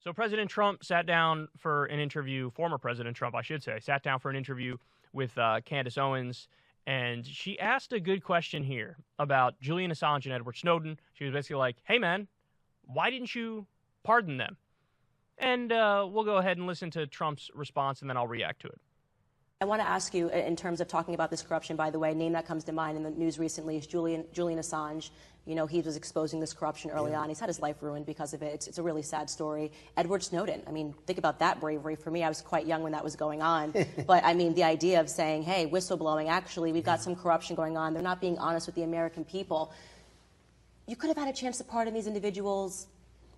So President Trump sat down for an interview, former President Trump, I should say, sat down for an interview with Candace Owens, and she asked a good question here about Julian Assange and Edward Snowden. She was basically like, hey, man, why didn't you pardon them? And we'll go ahead and listen to Trump's response, and then I'll react to it. I want to ask you, in terms of talking about this corruption, by the way, a name that comes to mind in the news recently is Julian Assange. You know, he was exposing this corruption early on. He's had his life ruined because of it. It's a really sad story. Edward Snowden, I mean, think about that bravery. For me, I was quite young when that was going on. But, I mean, the idea of saying, hey, whistleblowing, actually, we've got some corruption going on. They're not being honest with the American people. You could have had a chance to pardon these individuals.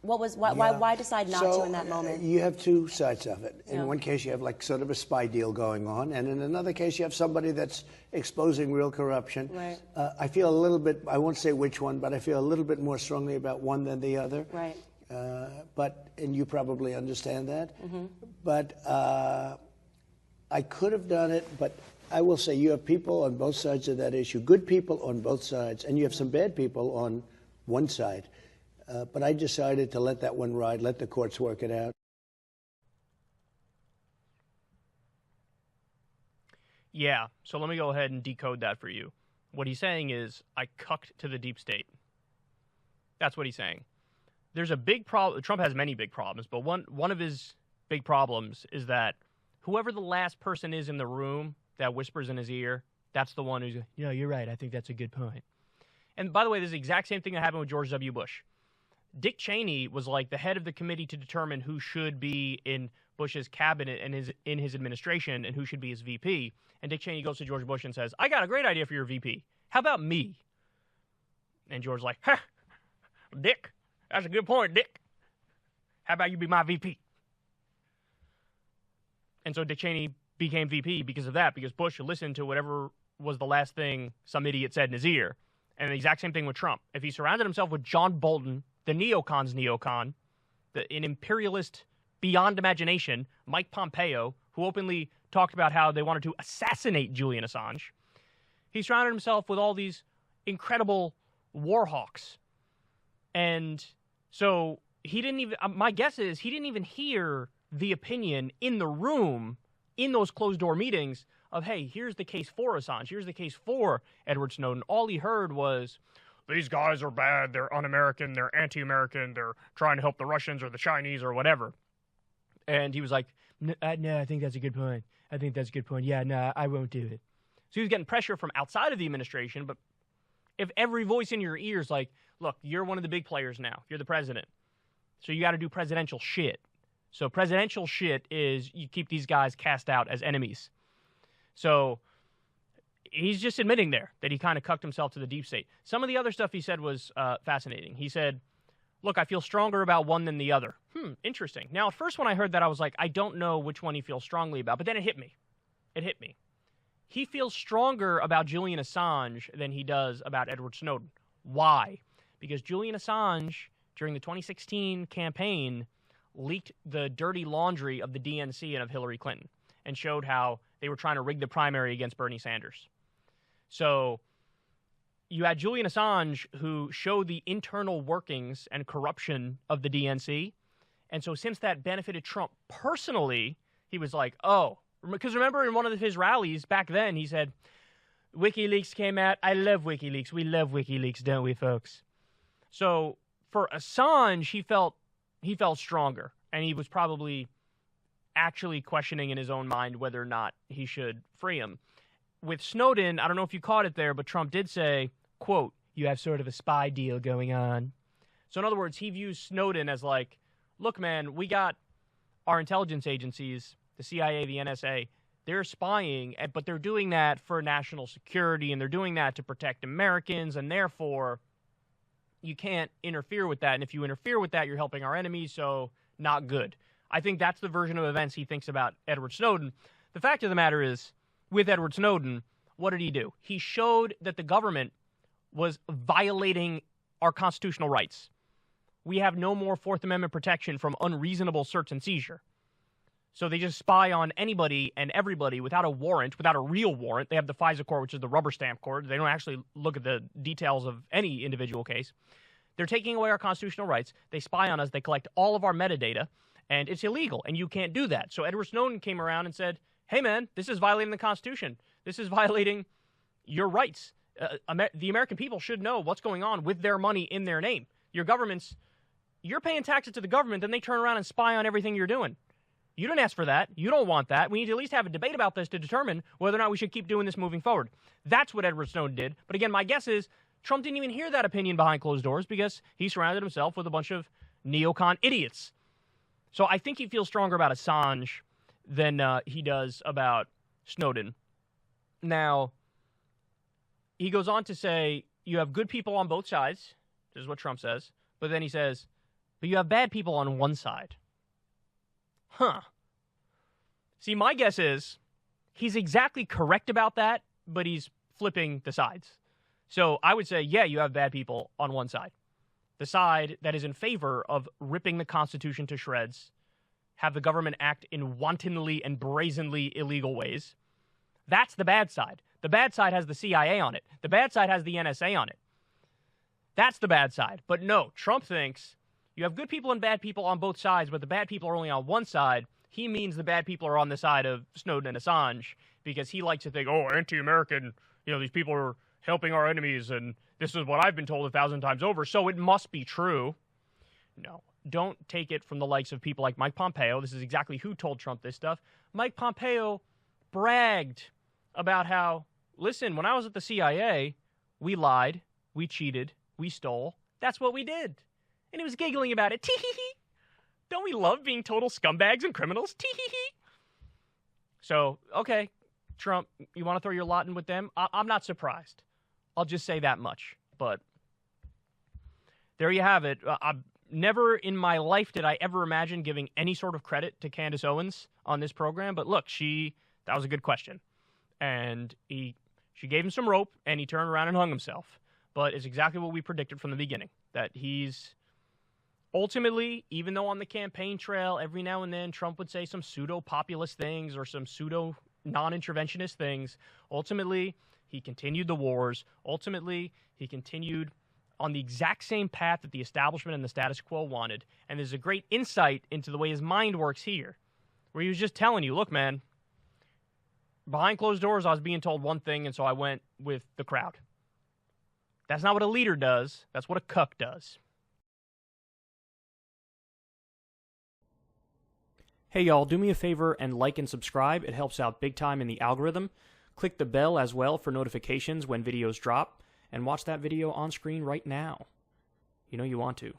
Why decide not to in that moment? You have two sides of it. In one case, you have like sort of a spy deal going on, and in another case, you have somebody that's exposing real corruption. Right. I feel a little bit, I won't say which one, but I feel a little bit more strongly about one than the other. Right. And you probably understand that. Mm-hmm. But I could have done it, but I will say you have people on both sides of that issue, good people on both sides, and you have some bad people on one side. But I decided to let that one ride, let the courts work it out. Yeah, so let me go ahead and decode that for you. What he's saying is, I cucked to the deep state. That's what he's saying. There's a big problem. Trump has many big problems, but one of his big problems is that whoever the last person is in the room that whispers in his ear, that's the one who's, yeah, you're right, I think that's a good point. And by the way, this is the exact same thing that happened with George W. Bush. Dick Cheney was like the head of the committee to determine who should be in Bush's cabinet and in his administration and who should be his VP. And Dick Cheney goes to George Bush and says, I got a great idea for your VP. How about me? And George's like, ha, Dick, that's a good point, Dick. How about you be my VP? And so Dick Cheney became VP because of that, because Bush listened to whatever was the last thing some idiot said in his ear. And the exact same thing with Trump. If he surrounded himself with John Bolton, the neocon's neocon, an imperialist beyond imagination, Mike Pompeo, who openly talked about how they wanted to assassinate Julian Assange, he surrounded himself with all these incredible war hawks. And so he didn't even, my guess is he didn't even hear the opinion in the room, in those closed-door meetings, of, hey, here's the case for Assange, here's the case for Edward Snowden. All he heard was, these guys are bad, they're un-American, they're anti-American, they're trying to help the Russians or the Chinese or whatever. And he was like, no, I think that's a good point. I think that's a good point. Yeah, no, I won't do it. So he was getting pressure from outside of the administration, but if every voice in your ear is like, look, you're one of the big players now, you're the president, so you got to do presidential shit. So presidential shit is you keep these guys cast out as enemies. So he's just admitting there that he kind of cucked himself to the deep state. Some of the other stuff he said was fascinating. He said, look, I feel stronger about one than the other. Interesting. Now, at first when I heard that, I was like, I don't know which one he feels strongly about. But then it hit me. It hit me. He feels stronger about Julian Assange than he does about Edward Snowden. Why? Because Julian Assange, during the 2016 campaign, leaked the dirty laundry of the DNC and of Hillary Clinton and showed how they were trying to rig the primary against Bernie Sanders. So you had Julian Assange, who showed the internal workings and corruption of the DNC. And so since that benefited Trump personally, he was like, oh, because remember in one of his rallies back then, he said, WikiLeaks came out. I love WikiLeaks. We love WikiLeaks, don't we, folks? So for Assange, he felt stronger. And he was probably actually questioning in his own mind whether or not he should free him. With Snowden, I don't know if you caught it there, but Trump did say, quote, you have sort of a spy deal going on. So in other words, he views Snowden as like, look, man, we got our intelligence agencies, the CIA, the NSA, they're spying, but they're doing that for national security, and they're doing that to protect Americans, and therefore you can't interfere with that. And if you interfere with that, you're helping our enemies, so not good. I think that's the version of events he thinks about Edward Snowden. The fact of the matter is, with Edward Snowden, what did he do? He showed that the government was violating our constitutional rights. We have no more Fourth Amendment protection from unreasonable search and seizure. So they just spy on anybody and everybody without a warrant, without a real warrant. They have the FISA court, which is the rubber stamp court. They don't actually look at the details of any individual case. They're taking away our constitutional rights. They spy on us. They collect all of our metadata, and it's illegal, and you can't do that. So Edward Snowden came around and said, hey, man, this is violating the Constitution. This is violating your rights. The American people should know what's going on with their money in their name. Your governments, you're paying taxes to the government, then they turn around and spy on everything you're doing. You didn't ask for that. You don't want that. We need to at least have a debate about this to determine whether or not we should keep doing this moving forward. That's what Edward Snowden did. But again, my guess is Trump didn't even hear that opinion behind closed doors because he surrounded himself with a bunch of neocon idiots. So I think he feels stronger about Assange than he does about Snowden. Now, he goes on to say, you have good people on both sides. This is what Trump says. But then he says, but you have bad people on one side. Huh. See, my guess is he's exactly correct about that, but he's flipping the sides. So I would say, yeah, you have bad people on one side. The side that is in favor of ripping the Constitution to shreds, have the government act in wantonly and brazenly illegal ways. That's the bad side. The bad side has the CIA on it. The bad side has the NSA on it. That's the bad side. But no, Trump thinks you have good people and bad people on both sides, but the bad people are only on one side. He means the bad people are on the side of Snowden and Assange because he likes to think, oh, anti-American, these people are helping our enemies, and this is what I've been told 1,000 times over, so it must be true. No, don't take it from the likes of people like Mike Pompeo. This is exactly who told Trump this stuff. Mike Pompeo bragged about how, listen, when I was at the CIA, we lied, we cheated, we stole. That's what we did. And he was giggling about it. Tee-hee-hee. Don't we love being total scumbags and criminals? Tee-hee-hee. So, okay, Trump, you want to throw your lot in with them? I'm not surprised. I'll just say that much. But there you have it. Never in my life did I ever imagine giving any sort of credit to Candace Owens on this program. But look, that was a good question. And she gave him some rope, and he turned around and hung himself. But it's exactly what we predicted from the beginning, that he's ultimately, even though on the campaign trail, every now and then Trump would say some pseudo-populist things or some pseudo-non-interventionist things, ultimately he continued the wars. Ultimately, he continued on the exact same path that the establishment and the status quo wanted. And there's a great insight into the way his mind works here, where he was just telling you, look, man, behind closed doors, I was being told one thing, and so I went with the crowd. That's not what a leader does. That's what a cuck does. Hey, y'all, do me a favor and like and subscribe. It helps out big time in the algorithm. Click the bell as well for notifications when videos drop, and watch that video on screen right now. You know you want to.